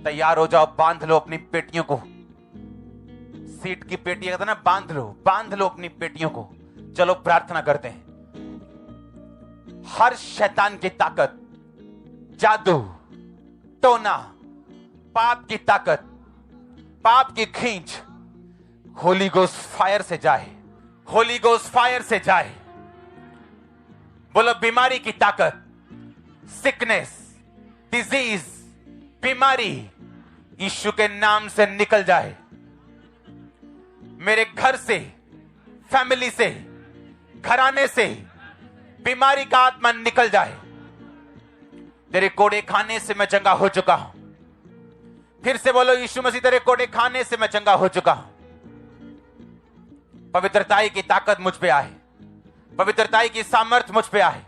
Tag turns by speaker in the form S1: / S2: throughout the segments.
S1: तैयार हो जाओ, बांध लो अपनी पेटियों को। सीट की पेटियां कहते ना, बांध लो अपनी पेटियों को। चलो प्रार्थना करते हैं। हर शैतान की ताकत, जादू, टोना, पाप की ताकत, पाप की खींच होली गोस्ट फायर से जाए, होली गोस्ट फायर से जाए। बोलो बीमारी की ताकत, सिकनेस, डिजीज, बीमारी यीशु के नाम से निकल जाए। मेरे घर से, फैमिली से, घराने से बीमारी का आत्मा निकल जाए। तेरे कोड़े खाने से मैं चंगा हो चुका हूं। फिर से बोलो, यीशु मसीह तेरे कोड़े खाने से मैं चंगा हो चुका हूं। पवित्रताई की ताकत मुझ पे आए, पवित्रताई की सामर्थ मुझ पे आए।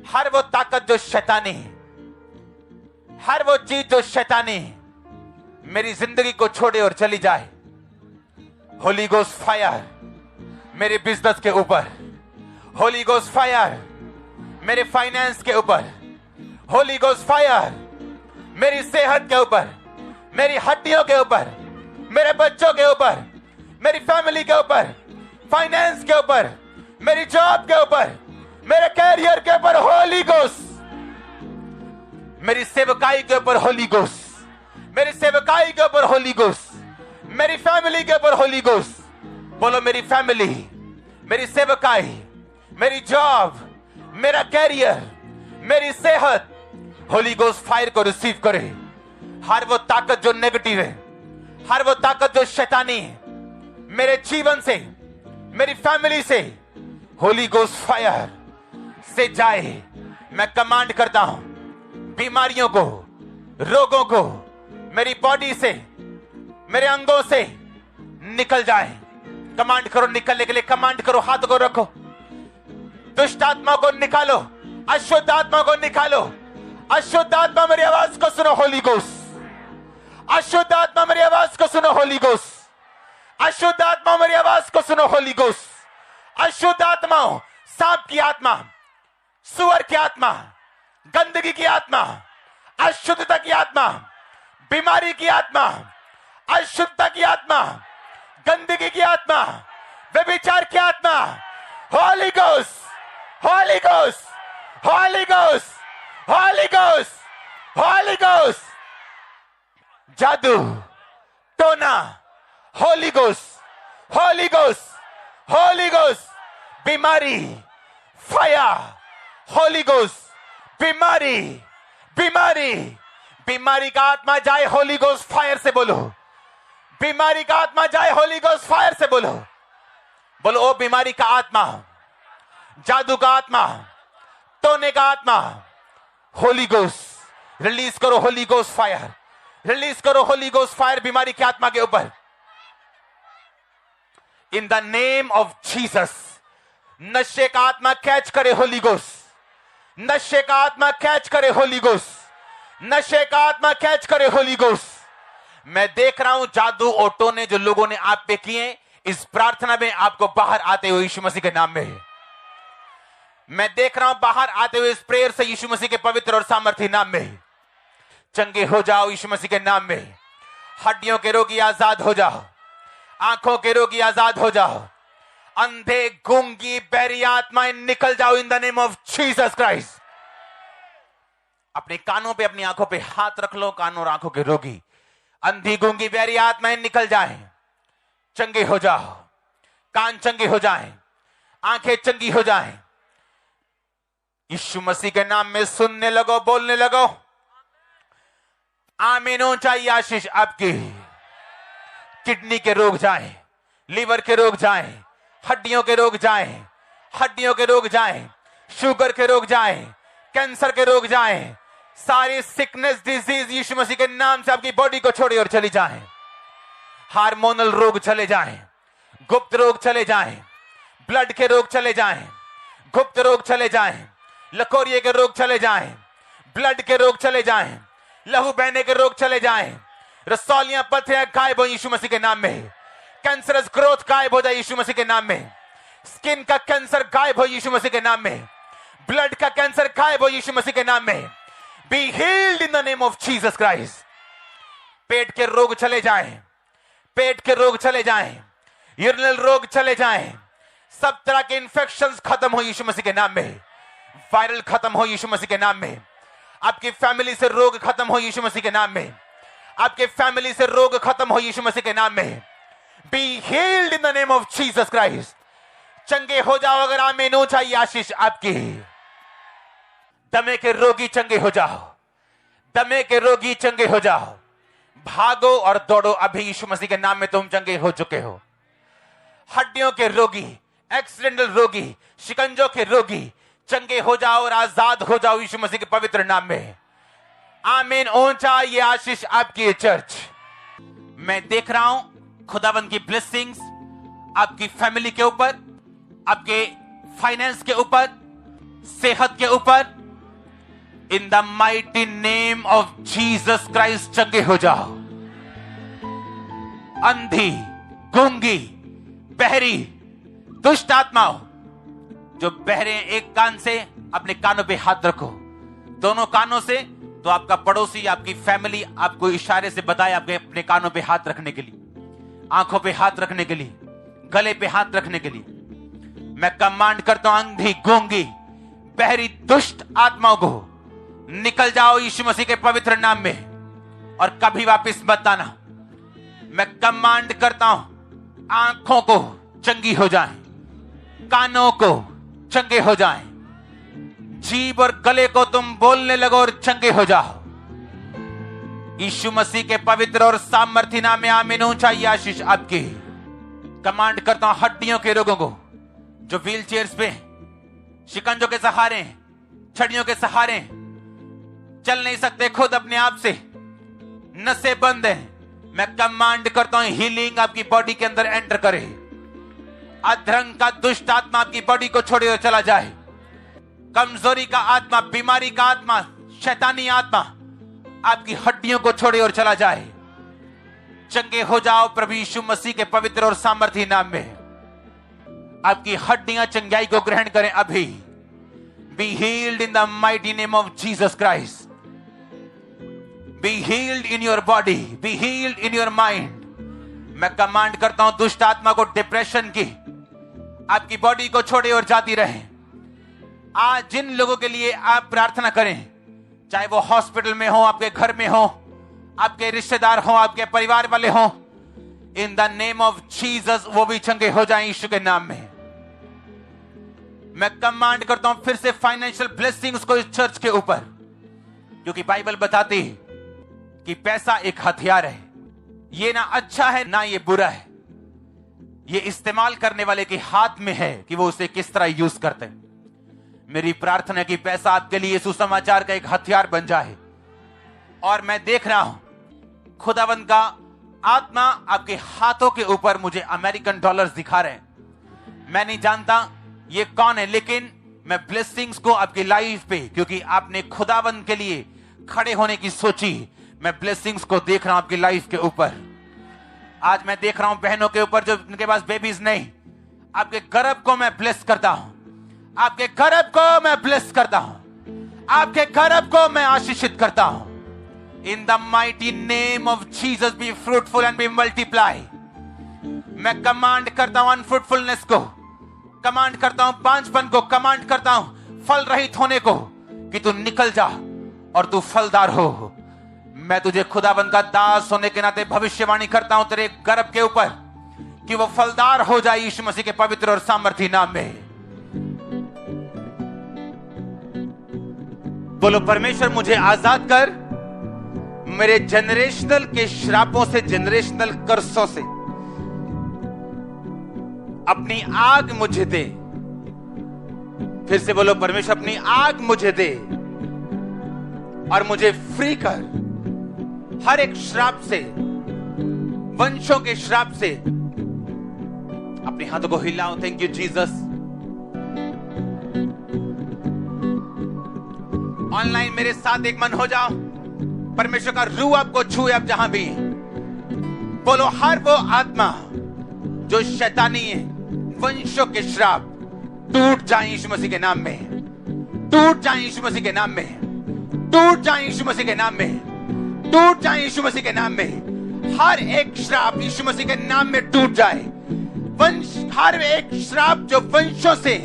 S1: हर वो ताकत जो शैतानी है, हर वो चीज जो शैतानी है, मेरी जिंदगी को छोड़े और चली जाए। होली गोस्ट फायर मेरे बिजनेस के ऊपर, होली गोस्ट फायर मेरे फाइनेंस के ऊपर, होली गोस्ट फायर मेरी सेहत के ऊपर, मेरी हड्डियों के ऊपर, मेरे बच्चों के ऊपर, मेरी फैमिली के ऊपर, फाइनेंस के ऊपर, मेरी जॉब के ऊपर, मेरे कैरियर के ऊपर होली गोस्ट, मेरी सेवकाई के ऊपर होली गोस्ट, मेरी सेवकाई के ऊपर होली गोस्ट, मेरी फैमिली के ऊपर होली गोस्ट। बोलो मेरी फैमिली, मेरी सेवकाई, मेरी जॉब, मेरा कैरियर, मेरी सेहत होली गोस्ट फायर को रिसीव करे। हर वो ताकत जो नेगेटिव है, हर वो ताकत जो शैतानी है, मेरे जीवन से, मेरी फैमिली से होली गोस्ट फायर से जाए। मैं कमांड करता हूं, बीमारियों को, रोगों को मेरी बॉडी से, मेरे अंगों से निकल जाए। कमांड करो निकलने के लिए, कमांड करो, हाथ को रखो। दुष्ट आत्मा को निकालो, अशुद्ध आत्मा को निकालो। अशुद्ध आत्मा मेरी आवाज को सुनो होली गोस्ट, अशुद्ध आत्मा मेरी आवाज को सुनो होली गोस्ट, अशुद्ध आत्मा मेरी आवाज को सुनो होली गोस्ट। अशुद्ध आत्माओं, सांप की आत्मा, सुअर की आत्मा, गंदगी की आत्मा, अशुद्धता की आत्मा, बीमारी की आत्मा, अशुद्धता की आत्मा, गंदगी की आत्मा, व्यभिचार की आत्मा, Holi ghost, holy ghost, holy ghost, holy ghost, holy ghost. जादू, टोना, Holi ghost, holy ghost, holy ghost. बीमारी, फायर, होली गोस्ट। बीमारी, बीमारी, बीमारी का आत्मा जाए होली गोस्ट फायर से बोलो। बीमारी का आत्मा जाए होली गोस्ट फायर से बोलो। बोलो ओ बीमारी का आत्मा, जादू का आत्मा, टोने का आत्मा, होली गोस्ट रिलीज करो, होली गोस्ट फायर रिलीज करो, होली गोस्ट फायर बीमारी की आत्मा के ऊपर। In the name of Jesus. नशे का आत्मा कैच करे होली गोस्ट, नशे का आत्मा कैच करे होली गोस्ट, नशे का आत्मा कैच करे होली गोस्ट। मैं देख रहा हूं जादू और टोने जो लोगों ने आप पे किए, इस प्रार्थना में आपको बाहर आते हुए यीशु मसीह के नाम में। मैं देख रहा हूं बाहर आते हुए इस प्रेयर से यीशु मसीह के पवित्र और सामर्थी नाम में। चंगे हो जाओ यीशु मसीह के नाम में। हड्डियों के रोगी आजाद हो जाओ, आंखों के रोगी आजाद हो जाओ, अंधे, गूंगी, बहरी आत्माएं निकल जाओ इन the name of Jesus Christ. अपने कानों पे, अपनी आंखों पे हाथ रख लो। कानों और आंखों के रोगी, अंधी, गूंगी, बहरी आत्माएं निकल जाएं, चंगे हो जाओ। कान चंगे हो जाएं, आंखें चंगी हो जाएं। यीशु मसीह के नाम में सुनने लगो, बोलने लगो। आमीन हो चाहिए आशीष आपकी। किडनी के रोग जाएं, लीवर के रोग जाएं, हड्डियों के रोग जाएं, हड्डियों के रोग जाएं, शुगर के रोग जाएं, कैंसर के रोग जाएं। सारी सिकनेस, डिजीज यीशु मसीह के नाम से आपकी बॉडी को छोड़े और चली जाएं। हार्मोनल रोग चले जाएं, गुप्त रोग चले जाएं, ब्लड के रोग चले जाएं, गुप्त रोग चले जाएं, लकोरिये के रोग चले जाएं, ब्लड के रोग चले जाएं, लहू बहने के रोग चले जाएं, रसौलियां, पथरियां गायब हो यीशु मसीह के नाम में। कैंसरस ग्रोथ गायब हो जाए यीशु मसीह के नाम में। स्किन का कैंसर गायब हो यीशु मसीह के नाम में। ब्लड का कैंसर गायब हो यीशु मसीह के नाम में। Be healed in the name of Jesus Christ. पेट के रोग चले जाएं, पेट के रोग चले जाएं, यूरिनल रोग चले जाएं, सब तरह के इंफेक्शंस खत्म हो यीशु मसीह के नाम में, वायरल खत्म हो यीशु मसीह के नाम में, आपकी फैमिली से रोग खत्म हो यीशु मसीह के नाम में, आपके फैमिली से रोग खत्म हो यीशु मसीह के नाम में। Be healed in the name of Jesus Christ. चंगे हो जाओ अगर आमीन हो चाहिए आशीष आपकी। दमे के रोगी चंगे हो जाओ, दमे के रोगी चंगे हो जाओ। भागो और दौड़ो, अभी यीशु मसीह के नाम में तुम चंगे हो चुके हो। हड्डियों के रोगी, एक्सीडेंटल रोगी, शिकंजों के रोगी चंगे हो जाओ और आजाद हो जाओ यीशु मसीह के पवित्र नाम में। आमीन ऊंचा ये आशीष आपकी चर्च। मैं देख रहा हूं खुदावंद की ब्लेसिंग्स आपकी फैमिली के ऊपर, आपके फाइनेंस के ऊपर, सेहत के ऊपर। In the mighty name of Jesus Christ चंगे हो जाओ। अंधी, गूंगी, बहरी, दुष्ट आत्माओं जो बहरे, एक कान से अपने कानों पे हाथ रखो, दोनों कानों से, तो आपका पड़ोसी, आपकी फैमिली आपको इशारे से बताए आपके अपने कानों पे हाथ रखने के लिए, आंखों पे हाथ रखने के लिए, गले पे हाथ रखने के लिए। मैं कमांड करता हूं अंधी, गूंगी, बहरी, दुष्ट आत्माओं को निकल जाओ यीशु मसीह के पवित्र नाम में और कभी वापस मत आना। मैं कमांड करता हूं आंखों को चंगी हो जाएं, कानों को चंगे हो जाएं, जीभ और गले को तुम बोलने लगो और चंगे हो जाओ यीशु मसीह के पवित्र और सामर्थी नाम में। आमीन ऊंचा ये आशीष आपकी। कमांड करता हूं हड्डियों के रोगों को जो व्हील चेयर्स पे, शिकंजों के सहारे, छड़ियों के सहारे चल नहीं सकते खुद अपने आप से, नसें बंद है, मैं कमांड करता हूं हीलिंग आपकी बॉडी के अंदर एंटर करे। अधरंग का दुष्ट आत्मा आपकी बॉडी को छोड़े और चला जाए। कमजोरी का आत्मा, बीमारी का आत्मा, शैतानी आत्मा आपकी हड्डियों को छोड़े और चला जाए। चंगे हो जाओ प्रभु यीशु मसीह के पवित्र और सामर्थी नाम में। आपकी हड्डियां चंगाई को ग्रहण करें अभी। B healed in the mighty name of Jesus Christ. B healed in your body, B healed in your mind. मैं कमांड करता हूं दुष्ट आत्मा को, डिप्रेशन की आपकी बॉडी को छोड़े और जाती रहे। आज जिन लोगों के लिए आप प्रार्थना करें, चाहे वो हॉस्पिटल में हो, आपके घर में हो, आपके रिश्तेदार हो, आपके परिवार वाले हो, इन द नेम ऑफ जीसस वो भी चंगे हो जाएं यीशु के नाम में। मैं कमांड करता हूं फिर से फाइनेंशियल ब्लेसिंग्स को इस चर्च के ऊपर, क्योंकि बाइबल बताती है कि पैसा एक हथियार है। ये ना अच्छा है ना ये बुरा है, ये इस्तेमाल करने वाले के हाथ में है कि वो उसे किस तरह यूज करते हैं। मेरी प्रार्थना है कि पैसा आपके लिए सुसमाचार का एक हथियार बन जाए। और मैं देख रहा हूं खुदावंद का आत्मा आपके हाथों के ऊपर मुझे अमेरिकन डॉलर्स दिखा रहे हैं। मैं नहीं जानता ये कौन है, लेकिन मैं ब्लेसिंग्स को आपकी लाइफ पे, क्योंकि आपने खुदावंद के लिए खड़े होने की सोची, मैं ब्लेसिंग्स को देख रहा हूं आपकी लाइफ के ऊपर। आज मैं देख रहा हूं बहनों के ऊपर जो उनके पास बेबीज नहीं, आपके गर्भ को मैं ब्लेस करता हूं, आपके गर्भ को मैं ब्लेस करता हूं, आपके गर्भ को मैं आशीषित करता हूं। In the mighty name of Jesus be fruitful and be multiply. मैं कमांड करता हूं अनफ्रूटफुलनेस को, कमांड करता हूं बांझपन को, कमांड करता हूं फल रहित होने को, कि तू निकल जा और तू फलदार हो। मैं तुझे खुदाबंद का दास होने के नाते भविष्यवाणी करता हूं तेरे गर्भ के ऊपर कि वो फलदार हो जाए यीशु मसीह के पवित्र और सामर्थी नाम में। बोलो परमेश्वर मुझे आजाद कर मेरे जनरेशनल के श्रापों से, जनरेशनल कर्सों से। अपनी आग मुझे दे। फिर से बोलो परमेश्वर अपनी आग मुझे दे और मुझे फ्री कर हर एक श्राप से, वंशों के श्राप से। अपने हाथों को हिलाओ। Thank you Jesus. ऑनलाइन मेरे साथ एक मन हो जाओ। परमेश्वर का रूह आपको छूए अब जहां भी। बोलो हर वो आत्मा जो शैतानी है, वंशों के श्राप टूट जाए यीशु मसीह के नाम में, टूट जाए यीशु मसीह के नाम में, टूट जाए यीशु मसीह के नाम में, टूट जाए यीशु मसीह के नाम में। हर एक श्राप यीशु मसीह के नाम में टूट जाए। वंश, हर एक श्राप जो वंशों से,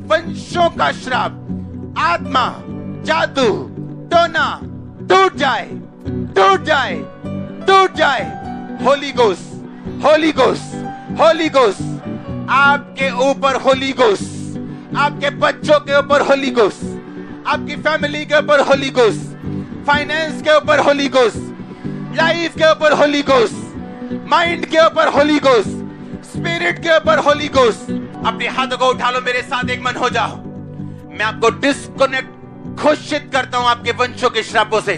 S1: वंशों का श्राप, आत्मा, जादू, टोना टूट जाए, टूट जाए, टूट जाए। Holi ghost, holy ghost, holy ghost आपके ऊपर, होली गोस्ट आपके बच्चों के ऊपर, होली गोस्ट आपकी फैमिली के ऊपर, होली गोस्ट फाइनेंस के ऊपर, होली गोस्ट लाइफ के ऊपर, होली गोस्ट माइंड के ऊपर, होली गोस्ट स्पिरिट के ऊपर, होली गोस्ट। अपने हाथों को उठा लो, मेरे साथ एक मन हो जाओ। मैं आपको डिस्कनेक्ट घोषित करता हूं आपके वंशों के श्रापों से।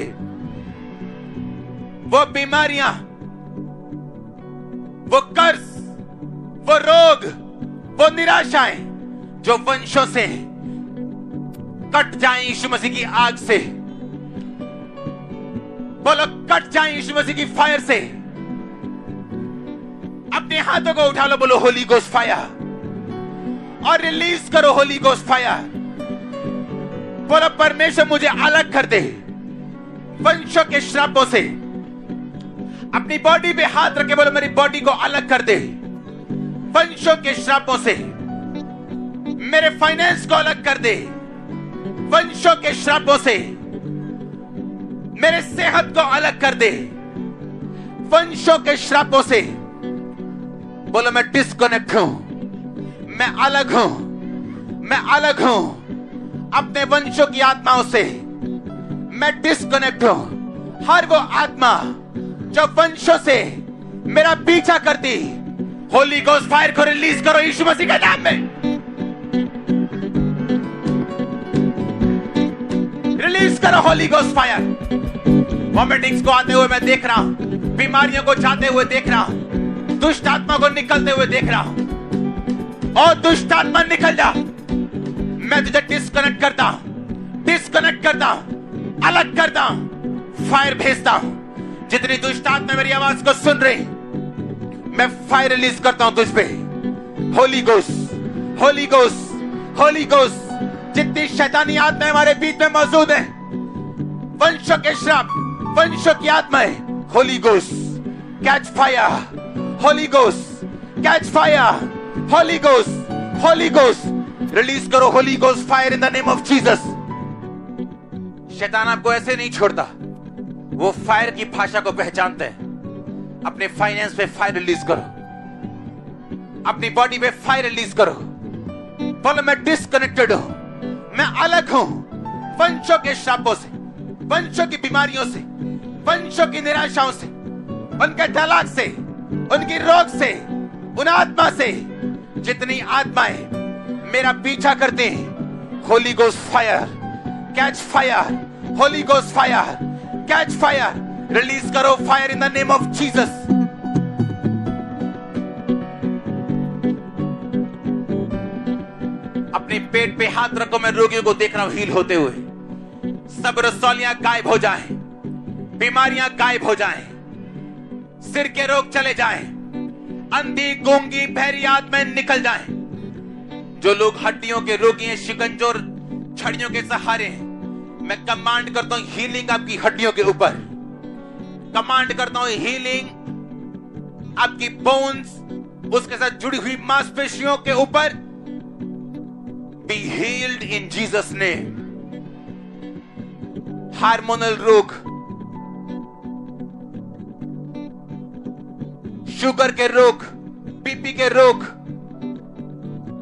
S1: वो बीमारियां, वो कर्ज, वो रोग, वो निराशाएं जो वंशों से कट जाएं यीशु मसीह की आग से। बोलो कट जाएं यीशु मसीह की फायर से। अपने हाथों को उठा लो, बोलो होली गोस्ट फायर और रिलीज करो होली गोस्ट फायर। बोलो परमेश्वर मुझे अलग कर दे वंशों के श्रापों से। अपनी बॉडी पे हाथ रखे, बोलो मेरी बॉडी को अलग कर दे वंशों के श्रापों से। मेरे फाइनेंस को अलग कर दे वंशों के श्रापों से। मेरे सेहत को अलग कर दे वंशों के श्रापों से। बोलो मैं डिस्कनेक्ट हूं, मैं अलग हूं, मैं अलग हूं अपने वंशों की आत्माओं से। मैं डिस्कनेक्ट हूं। हर वो आत्मा जो वंशों से मेरा पीछा करती, होली गोस्ट फायर को रिलीज करो यीशु मसीह के नाम में। रिलीज करो होली गोस्ट फायर। वॉमिटिंग्स को आते हुए मैं देख रहा हूं, बीमारियों को जाते हुए देख रहा हूं, दुष्ट आत्मा को निकलते हुए देख रहा हूं। और दुष्ट आत्मा निकल जा। मैं तुझे डिस्कनेक्ट करता हूं, डिस्कनेक्ट करता हूं, अलग करता हूं, फायर भेजता हूं। जितनी दुष्ट आत्मा मेरी आवाज को सुन रही, मैं फायर रिलीज करता हूं तुझ पे। Holi ghost, holy ghost, holy ghost. जितनी शैतानी आत्मा हमारे बीच में मौजूद है, वंशों के श्राप, वंशों की आत्माएं, holy ghost catch fire, holy ghost catch fire, holy ghost, holy ghost release करो holy ghost fire in the name of Jesus. शैतान आपको ऐसे नहीं छोड़ता, वो फायर की भाषा को पहचानते हैं। अपने फाइनेंस पे फायर रिलीज करो, अपनी बॉडी पे फायर रिलीज करो। बोलो मैं डिस्कनेक्टेड हूं, मैं अलग हूं वंशों के श्रापों से, वंशों की बीमारियों से, वंशों की निराशाओं से, उनके तलाक से, उनकी रोग से, उन आत्मा से। जितनी आत्माएं मेरा पीछा करते हैं, holy ghost fire catch fire, holy ghost fire catch fire. Release करो fire in the name of Jesus. अपने पेट पे हाथ रखो, मैं रोगियों को देख रहा हूं हील होते हुए। सब रसौलियां गायब हो जाएं, बीमारियां गायब हो जाएं, सिर के रोग चले जाएं, अंधी गूंगी बहरी आत्माएं निकल जाएं। जो लोग हड्डियों के रोगी हैं, शिकंजोर छड़ियों के सहारे हैं, मैं कमांड करता हूं हीलिंग आपकी हड्डियों के ऊपर। कमांड करता हूं हीलिंग आपकी बोन्स, उसके साथ जुड़ी हुई मांसपेशियों के ऊपर। बी हील्ड इन जीसस नेम। हार्मोनल रोग, शुगर के रोग, बीपी के रोग,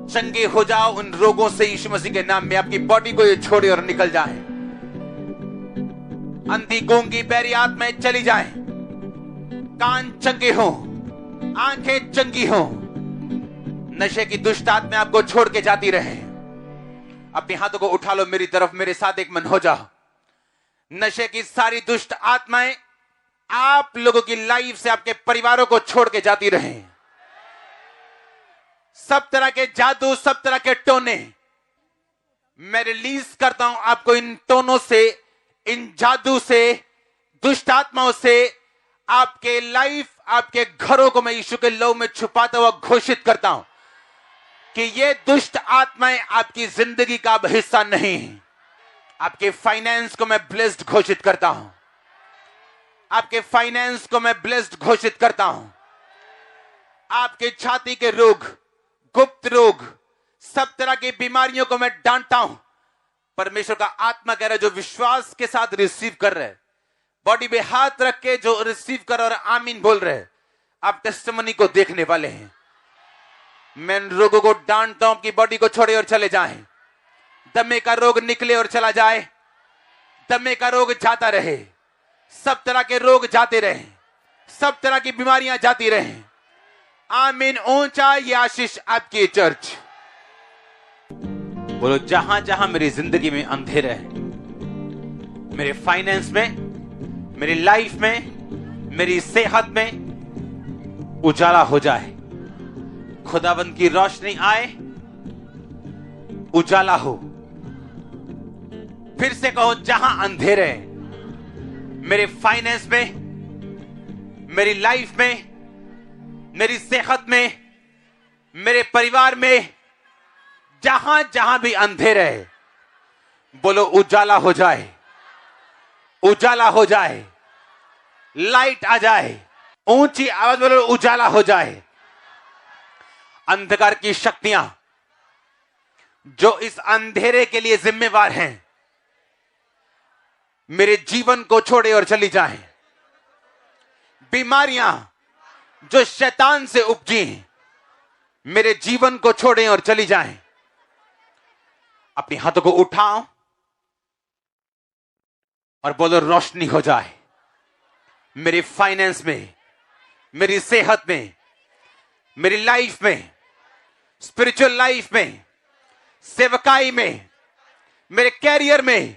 S1: चंगे हो जाओ उन रोगों से यीशु मसीह के नाम में। आपकी बॉडी को ये छोड़े और निकल जाए। अंधी गूंगी बहरी आत्माएं चली जाएं, कान चंगे हो, आंखें चंगी हो, नशे की दुष्ट आत्माएं आपको छोड़ के जाती रहे। अपने हाथों को उठा लो मेरी तरफ, मेरे साथ एक मन हो जाओ। नशे की सारी दुष्ट आत्माएं आप लोगों की लाइफ से, आपके परिवारों को छोड़ के जाती रहे। सब तरह के जादू, सब तरह के टोने मैं रिलीज करता हूं आपको। इन टोनों से, इन जादू से, दुष्ट आत्माओं से आपके लाइफ, आपके घरों को मैं यीशु के लहू में छुपाता हुआ घोषित करता हूं कि ये दुष्ट आत्माएं आपकी जिंदगी का अब हिस्सा नहीं। आपके फाइनेंस को मैं ब्लेस्ड घोषित करता हूं। आपके फाइनेंस को मैं ब्लेस्ड घोषित करता हूं। आपके छाती के रोग, गुप्त रोग, सब तरह की बीमारियों को मैं डांटता हूं। परमेश्वर का आत्मा कह रहा है, जो विश्वास के साथ रिसीव कर रहे हैं, बॉडी पे हाथ रख के जो रिसीव कर और आमीन बोल रहे हैं, आप टेस्टिमनी को देखने वाले हैं। मैं रोगों को डांटता हूं कि बॉडी को छोड़े और चले जाएं। दमे का रोग निकले और चला जाए। दमे का रोग जाता रहे, सब तरह के रोग जाते रहे, सब तरह की बीमारियां जाती रहे। आमीन। ऊंचा ये आशीष आपकी चर्च। बोलो, जहां जहां मेरी जिंदगी में अंधेरा है, मेरे फाइनेंस में, मेरी लाइफ में, मेरी सेहत में उजाला हो जाए। खुदाबंद की रोशनी आए, उजाला हो। फिर से कहो, जहां अंधेरे है, मेरे फाइनेंस में, मेरी लाइफ में, मेरी सेहत में, मेरे परिवार में, जहां जहां भी अंधेरे है, बोलो उजाला हो जाए, उजाला हो जाए, लाइट आ जाए। ऊंची आवाज बोलो, उजाला हो जाए। अंधकार की शक्तियां जो इस अंधेरे के लिए जिम्मेवार हैं, मेरे जीवन को छोड़े और चली जाएं। बीमारियां जो शैतान से उपजी, मेरे जीवन को छोड़ें और चली जाएं। अपने हाथों को उठाओ और बोलो, रोशनी हो जाए मेरे फाइनेंस में, मेरी सेहत में, मेरी लाइफ में, स्पिरिचुअल लाइफ में, सेवकाई में, मेरे कैरियर में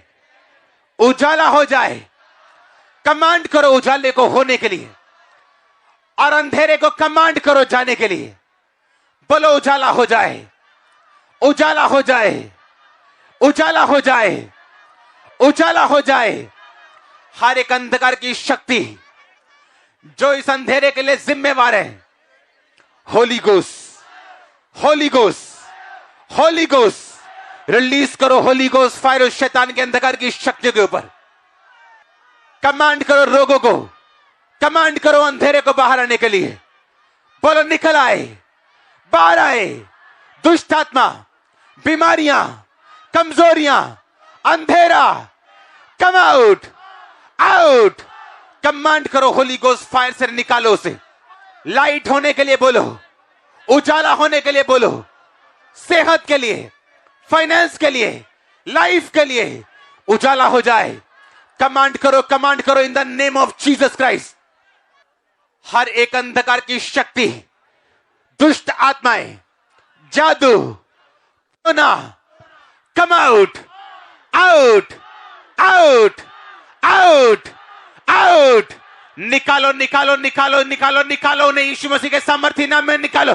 S1: उजाला हो जाए। कमांड करो उजाले को होने के लिए, और अंधेरे को कमांड करो जाने के लिए। बोलो, उजाला हो जाए, उजाला हो जाए, उजाला हो जाए, उजाला हो जाए। हर एक अंधकार की शक्ति जो इस अंधेरे के लिए जिम्मेवार है, Holi ghost, holy ghost, holy ghost release करो। होली गोस्ट फायर उस शैतान के अंधकार की शक्ति के ऊपर। कमांड करो रोगों को, कमांड करो अंधेरे को बाहर आने के लिए। बोलो, निकल आए, बाहर आए। दुष्ट आत्मा, बीमारियां, कमजोरियां, अंधेरा, कम आउट, आउट। कमांड करो, होली गोस्ट फायर से निकालो उसे। लाइट होने के लिए बोलो, उजाला होने के लिए बोलो, सेहत के लिए, फाइनेंस के लिए, लाइफ के लिए उजाला हो जाए। कमांड करो in the name of Jesus Christ. हर एक अंधकार की शक्ति, दुष्ट आत्माएं, जादू, टोना, come out, out, out, out, out. निकालो, निकालो, निकालो, निकालो, निकालो उन्हें यीशु मसीह के सामर्थ्य नाम में निकालो।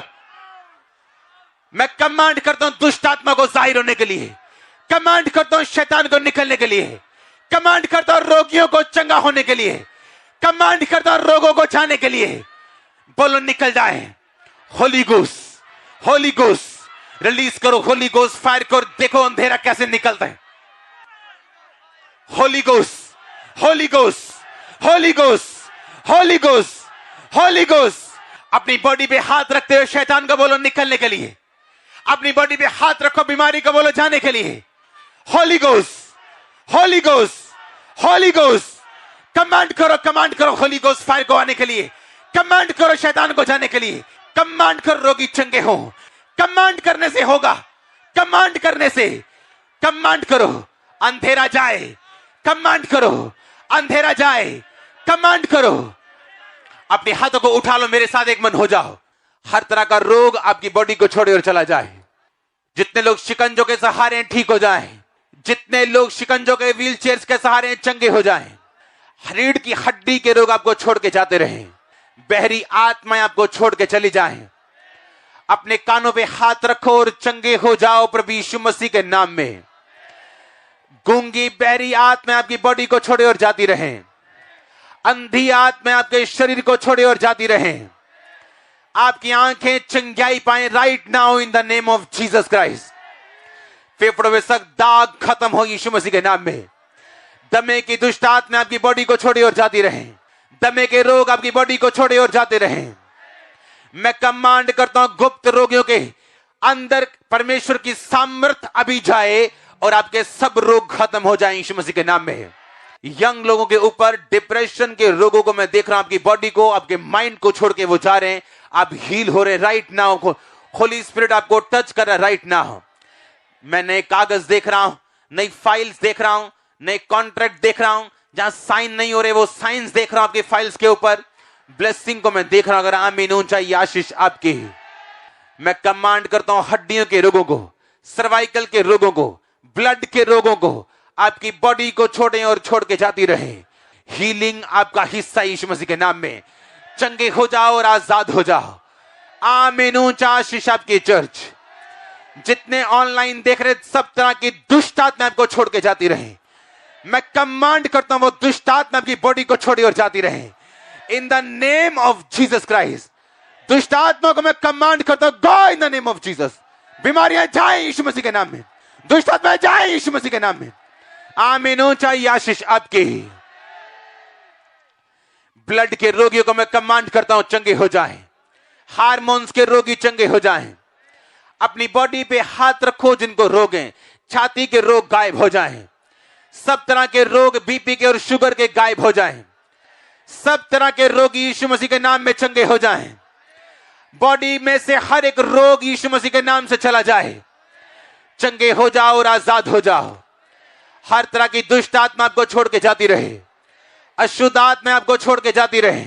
S1: मैं कमांड करता हूं दुष्ट आत्मा को जाहिर होने के लिए, कमांड करता हूं शैतान को निकलने के लिए, कमांड करता हूं रोगियों को चंगा होने के लिए, कमांड करता हूं रोगों को जाने के लिए। बोलो, निकल जाए। Holi ghost, holy ghost release करो। होली गोस्ट फायर करो। देखो अंधेरा कैसे निकलता है। Holi ghost, holy ghost, holy ghost, holy ghost, holy ghost. अपनी बॉडी पे हाथ रखते हुए शैतान को बोलो निकलने के लिए। अपनी बॉडी पे हाथ रखो, बीमारी को बोलो जाने के लिए। Holi ghost, holy ghost, holy ghost. Command करो होली गोस्ट फायर को आने के लिए। कमांड करो शैतान को जाने के लिए। कमांड करो रोगी चंगे हो। कमांड करने से होगा। कमांड करने से, कमांड करो अंधेरा जाए। कमांड करो अंधेरा जाए। कमांड करो। अपने हाथों को उठा लो, मेरे साथ एक मन हो जाओ। हर तरह का रोग आपकी बॉडी को छोड़े और चला जाए। जितने लोग शिकंजों के सहारे ठीक हो जाएं, जितने लोग शिकंजों के व्हील चेयर्स के सहारे चंगे हो जाएं, रीढ़ की हड्डी के रोग आपको छोड़ के जाते रहें, बहरी आत्माएं आपको छोड़ के चली जाएं। अपने कानों पे हाथ रखो और चंगे हो जाओ प्रभु यीशु मसीह के नाम में। गूंगी बहरी आत्माएं आपकी बॉडी को छोड़े और जाती रहें। अंधी आत्माएं आपके शरीर को छोड़े और जाती रहें। आपकी आंखें चंगाई पाए right now in the name of Jesus Christ. फेफड़ों में सख्त दाग खत्म हो यीशु मसीह के नाम में। दमे की दुष्ट आत्मा आपकी बॉडी को छोड़ी और जाती रहे। दमे के रोग आपकी बॉडी को छोड़े और जाते रहे। मैं कमांड करता हूं गुप्त रोगियों के अंदर परमेश्वर की सामर्थ अभी जाए और आपके सब रोग खत्म हो जाएं यीशु मसीह के नाम में। यंग लोगों के ऊपर डिप्रेशन के रोगों को मैं देख रहा हूं, आपकी बॉडी को, आपके माइंड को छोड़ के वो जा रहे हैं, आप हील हो रहे राइट नाउ। होली स्पिरिट आपको टच कर रहा है राइट नाउ। मैं नए कागज देख रहा हूं, नई फाइल्स देख रहा हूं, नए कॉन्ट्रैक्ट देख रहा हूं, जहां साइन नहीं हो रहे वो साइंस देख रहा हूं आपकी फाइल्स के ऊपर। ब्लेसिंग को मैं देख रहा हूं। अगर आमीन ऊंचा आशीष आपकी। मैं कमांड करता हूं हड्डियों के रोगों को, सर्वाइकल के रोगों को, ब्लड के रोगों को आपकी बॉडी को छोड़े और छोड़ के जाती रहे। हीलिंग आपका हिस्सा यीशु मसीह के नाम में। चंगे हो जाओ और आजाद हो जाओ। आमीन ऊंचा आशीष आपकी चर्च। जितने ऑनलाइन देख रहे सब तरह की दुष्ट आत्मा आपको छोड़ के जाती रहे। मैं कमांड करता हूं वो दुष्ट आत्मा आपकी बॉडी को छोड़ी और जाती रहे in the name of Jesus Christ. दुष्ट आत्मा को मैं कमांड करता हूं go in the name of Jesus. बीमारियां जाए यीशु मसीह के नाम में। दुष्ट आत्मा जाए यीशु मसीह के नाम में। आमीन ऊंचा आशीष आपकी। ब्लड के रोगियों को मैं कमांड करता हूं चंगे हो जाएं। हार्मोन्स के रोगी चंगे हो जाएं। अपनी बॉडी पे हाथ रखो जिनको रोग हैं, छाती के रोग गायब हो जाएं। सब तरह के रोग बीपी के और शुगर के गायब हो जाएं। सब तरह के रोग यीशु मसीह के नाम में चंगे हो जाएं। बॉडी में से हर एक रोग यीशु मसीह के नाम से चला जाए। चंगे हो जाओ और आजाद हो जाओ। हर तरह की दुष्ट आत्मा आपको छोड़ के जाती रहे। अशुद्ध आत्मा आपको छोड़ के जाती रहे।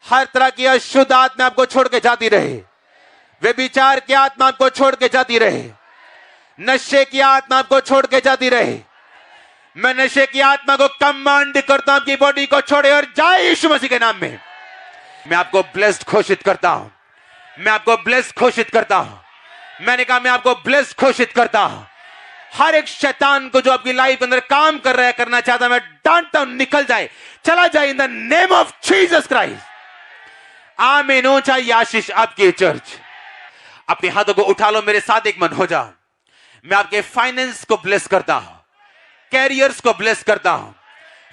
S1: हर तरह की अशुद्ध आत्मा आपको छोड़ के जाती रहे। व्यभिचार की आत्मा आपको छोड़ के जाती रहे। नशे की आत्मा आपको छोड़ के जाती रहे। मैं नशे की आत्मा को कमांड करता हूं आपकी बॉडी को छोड़े और जाए यीशु मसीह के नाम में। मैं आपको ब्लेस्ड घोषित करता हूं। मैं आपको ब्लेस्ड घोषित करता हूं। मैंने कहा मैं आपको ब्लेस्ड घोषित करता हूं। हर एक शैतान को जो आपकी लाइफ के अंदर काम कर रहा है, करना चाहता है, मैं डांटता हूं निकल जाए, चला जाए इन the name of Jesus Christ. आमीन ऊंचा आशीष आपकी चर्च। अपने हाथों को उठा लो, मेरे साथ एक मन हो जाओ। मैं आपके फाइनेंस को ब्लेस करता हूं, कैरियर्स को ब्लेस करता हूं,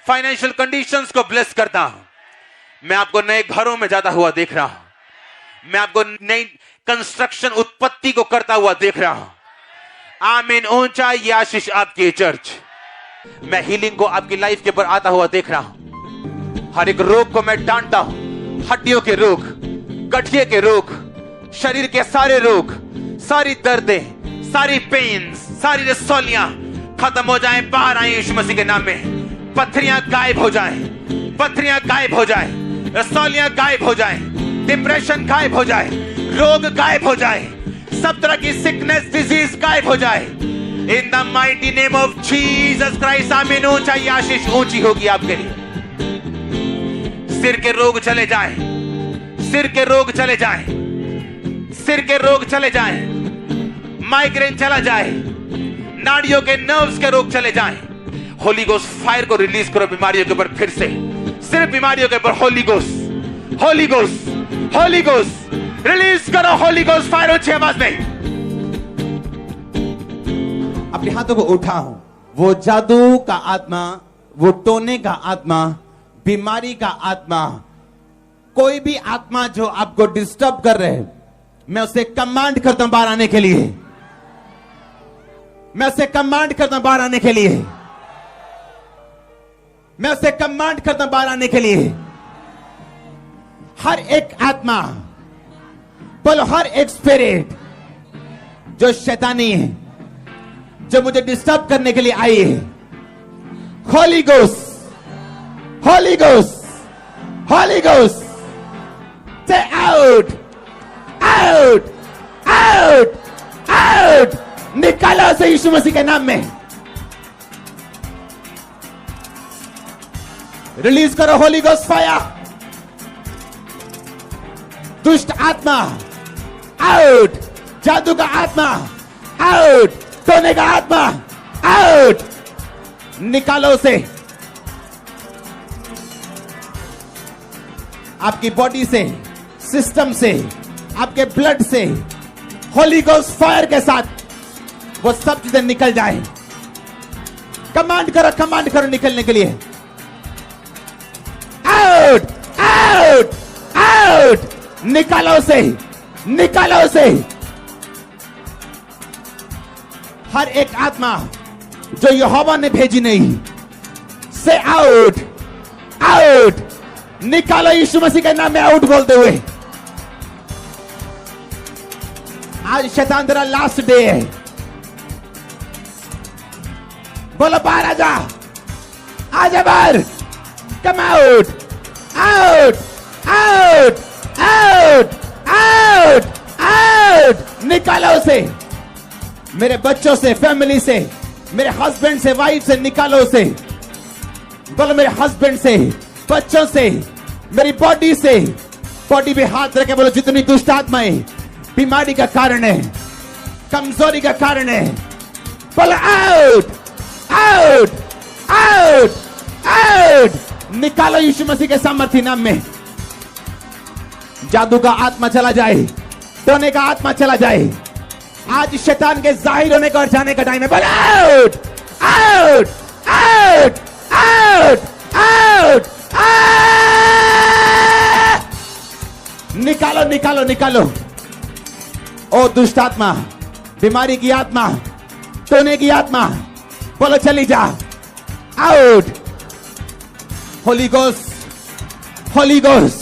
S1: फाइनेंशियल कंडीशंस को ब्लेस करता हूं। मैं आपको नए घरों में जाता हुआ देख रहा हूं। मैं आपको नई कंस्ट्रक्शन उत्पत्ति को करता हुआ देख रहा हूं। आमीन ऊंचा आशीष आपकी चर्च। मैं हीलिंग को आपकी लाइफ के ऊपर आता हुआ देख रहा हूं। हर एक रोग को मैं डांटता हूं। हड्डियों के रोग, गठिए के रोग, शरीर के सारे रोग, सारी दर्दें, सारी पेन्स, सारी रसौलियां खत्म हो जाएं, बाहर आए यीशु मसीह के नाम में। पत्थरियां गायब हो जाएं, पत्थरियां गायब हो जाएं, रसौलियां गायब हो जाएं, डिप्रेशन गायब हो जाए, रोग गायब हो जाए, सब तरह की सिकनेस डिजीज गायब हो जाए इन the mighty name of Jesus Christ. आमीन ऊंचा आशीष ऊंची होगी आपके लिए। सिर के रोग चले जाएं, सिर के रोग चले जाएं, सिर के रोग चले जाएं, माइग्रेन चला जाए, नाड़ियों के नर्व्स के रोग चले जाएं। होली गोस्ट फायर को रिलीज करो बीमारियों के ऊपर फिर से। सिर्फ बीमारियों के ऊपर Holi ghost, holy ghost, holy ghost release करो। होली गोस्ट फायर ऊंची आवाज में। अपने हाथों को उठाओ। वो जादू का आत्मा, वो टोने का आत्मा, बीमारी का आत्मा, कोई भी आत्मा जो आपको डिस्टर्ब कर रहे हैं, मैं उसे कमांड करता हूं बाहर आने के लिए। मैं उसे कमांड करता हूं बाहर आने के लिए। मैं उसे कमांड करता हूं बाहर आने के लिए। हर एक आत्मा, बोलो हर एक स्पिरिट जो शैतानी है, जो मुझे डिस्टर्ब करने के लिए आई है, Holi ghost, holy ghost, holy ghost, से आउट, आउट, आउट, आउट, निकालो से यीशु मसीह के नाम में। रिलीज करो होली गोस्ट फायर। दुष्ट आत्मा आउट, जादू का आत्मा आउट, टोने का आत्मा आउट, निकालो उसे आपकी बॉडी से, सिस्टम से, आपके ब्लड से। होली गोस्ट फायर के साथ वो सब चीजें निकल जाए। कमांड करो निकलने के लिए। आउट, आउट, निकालो उसे, निकालो उसे। हर एक आत्मा जो यहोवा ने भेजी नहीं, से आउट, आउट, निकालो यीशु मसीह के नाम में आउट बोलते हुए। आज शैतान तेरा लास्ट डे है। बोलो बाहर आजा, आजा बाहर, कम out, out, out, out, out, out, निकालो उसे मेरे बच्चों से, फैमिली से, मेरे हस्बैंड से, वाइफ से, निकालो उसे। बोलो मेरे हस्बैंड से, बच्चों से, मेरी बॉडी से। बॉडी पे हाथ रखे बोलो जितनी दुष्ट आत्माएं बीमारी का कारण है, कमजोरी का कारण है, बोलो आउट, आउट, आउट, आउट, निकालो यीशु मसीह के सामर्थ्य नाम में। जादू का आत्मा चला जाए, टोने का आत्मा चला जाए। आज शैतान के जाहिर होने का और जाने का टाइम है। बोलो out, out, out, out, out, निकालो, निकालो, निकालो। ओ दुष्ट आत्मा, बीमारी की आत्मा, टोने की आत्मा, बोलो चली जा, out. Holy ghost, holy ghost,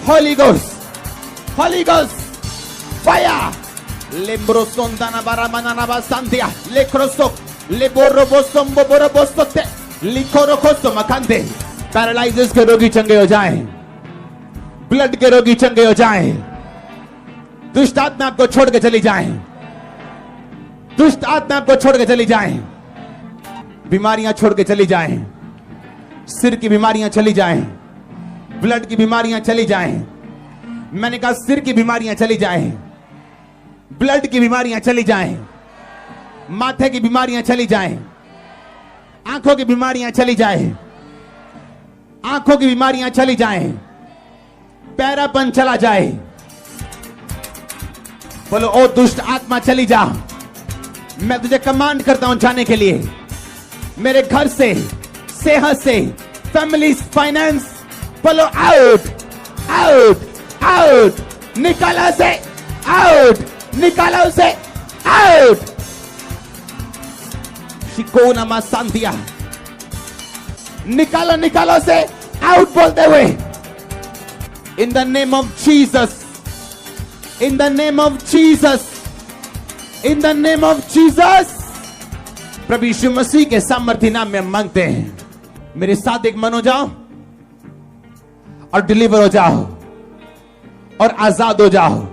S1: holy ghost, holy ghost, fire. लेम्ब्रोसोंदाना बारामाना बासांतिया, लेक्रोसो, लेबोरोबोसोम्बो बोरोबोसोते, लिखोरोखोसो मकांते। पैरालाइसिस के रोगी चंगे हो जाएं, ब्लड के रोगी चंगे हो जाएं, दुष्ट आत्मा आपको छोड़ के चली जाएं, दुष्ट आत्मा आपको छोड़ के चली जाएं, बीमारियां छोड़ के चली जाएं, सिर की बीमारियां चली जाएं, ब्लड की बीमारियां चली जाएं। मैंने कहा सिर की बीमारियां चली जाएं, ब्लड की बीमारियां चली जाएं, माथे की बीमारियां चली जाएं, आंखों की बीमारियां चली जाएं, आंखों की बीमारियां चली जाएं, पैरापन चला जाए। बोलो ओ दुष्ट आत्मा चली जा। मैं तुझे कमांड करता हूं जाने के लिए। मेरे घर से, सेहत से, फैमिली, फाइनेंस, बोलो आउट, आउट, आउट, निकालो से, आउट, निकालो से, आउट। शिकोना मासांतिया, निकालो, निकालो से, आउट बोलते हुए। In the name of Jesus, in the name of Jesus, in the name of Jesus. प्रभु यीशु मसीह के सामर्थ्य नाम में मांगते हैं। मेरे साथ एक मन हो जाओ और डिलीवर हो जाओ और आजाद हो जाओ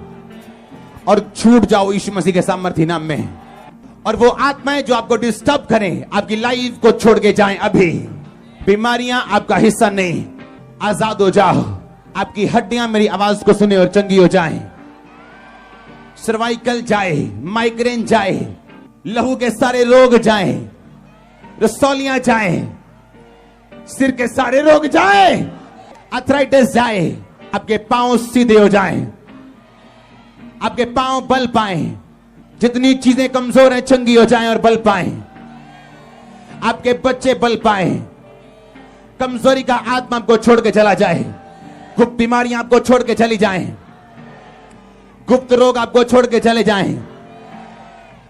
S1: और छूट जाओ यीशु मसीह के सामर्थ्य नाम में। और वो आत्माएं जो आपको डिस्टर्ब करें, आपकी लाइफ को छोड़ के जाएं अभी। बीमारियां आपका हिस्सा नहीं, आजाद हो जाओ। आपकी हड्डियां मेरी आवाज को सुने और चंगी हो जाएं। सर्वाइकल जाए, माइग्रेन जाए, लहू के सारे रोग जाएं, रसौलियां जाएं, सिर के सारे रोग जाएं, अर्थराइटिस जाए, आपके पांव सीधे हो जाएं, आपके पांव बल पाएं, जितनी चीजें कमजोर हैं चंगी हो जाएं और बल पाएं, आपके बच्चे बल पाएं, कमजोरी का आत्मा आपको छोड़ के चला जाए, गुप्त बीमारियां आपको छोड़ के चली जाएं, गुप्त रोग आपको छोड़ के चले जाएं।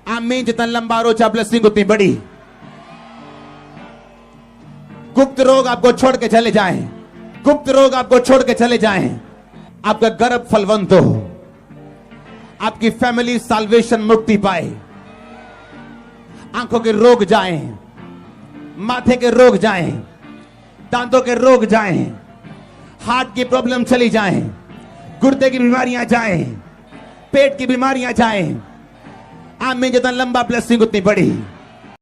S1: आमीन। जितना लंबा रोचा ब्लेसिंग उतनी बड़ी। गुप्त रोग आपको छोड़ के चले जाएं, गुप्त रोग आपको छोड़ के चले जाएं। आपका गर्भ फलवंत हो, आपकी फैमिली साल्वेशन मुक्ति पाए, आंखों के रोग जाएं, माथे के रोग जाएं, दांतों के रोग जाएं, हार्ट की प्रॉब्लम चली जाएं, गुर्दे की बीमारियां जाएं, पेट की बीमारियां जाएं। आमीन। जितना लंबा ब्लेसिंग उतनी बड़ी।